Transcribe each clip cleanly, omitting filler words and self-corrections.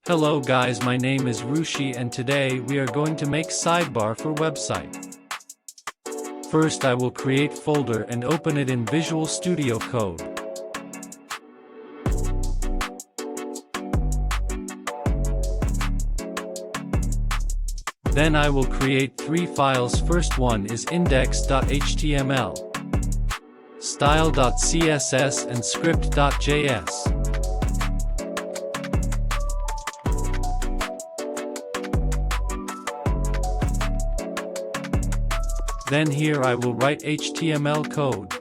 Hello guys, my name is Rushi and today we are going to make sidebar for website. First I will create folder and open it in Visual Studio Code. Then I will create 3 files. First one is index.html, style.css and script.js. Then here I will write HTML code.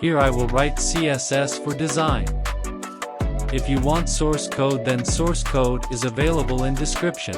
Here I will write CSS for design. If you want source code, then source code is available in description.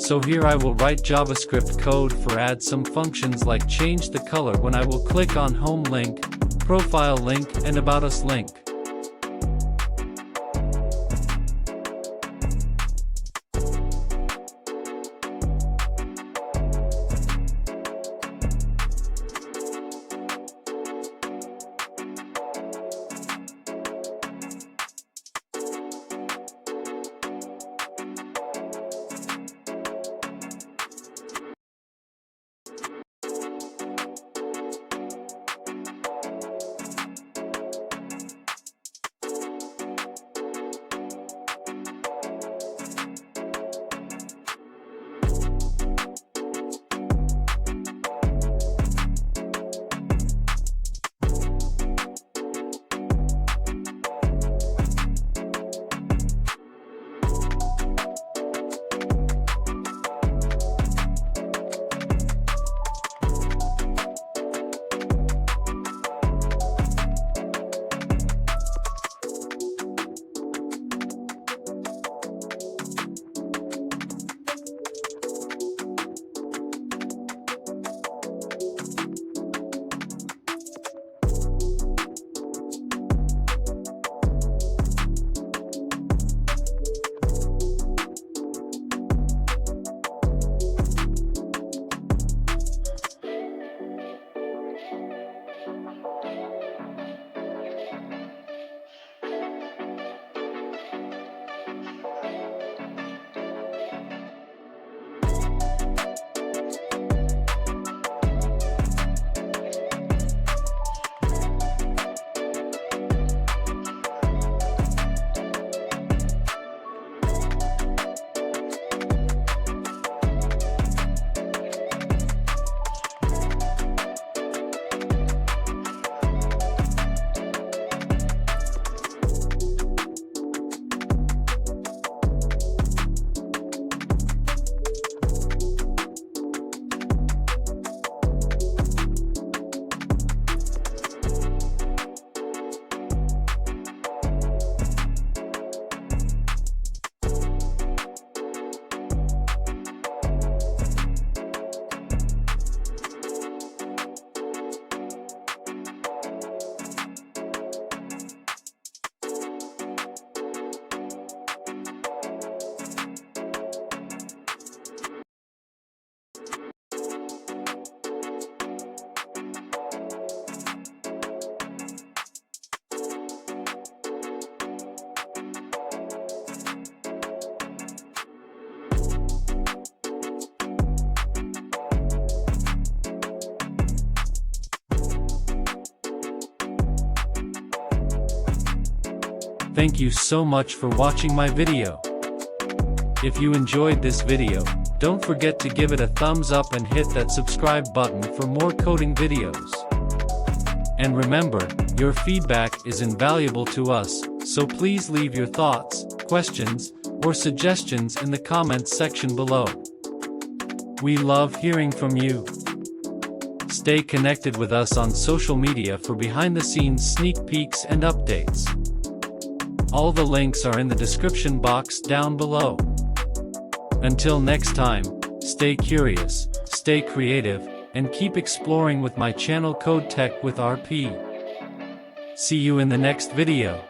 So here I will write JavaScript code for add some functions like change the color when I will click on home link, profile link and about us link. Thank you so much for watching my video. If you enjoyed this video, don't forget to give it a thumbs up and hit that subscribe button for more coding videos. And remember, your feedback is invaluable to us, so please leave your thoughts, questions, or suggestions in the comments section below. We love hearing from you. Stay connected with us on social media for behind-the-scenes sneak peeks and updates. All the links are in the description box down below. Until next time, stay curious, stay creative, and keep exploring with my channel CodeTech with RP. See you in the next video.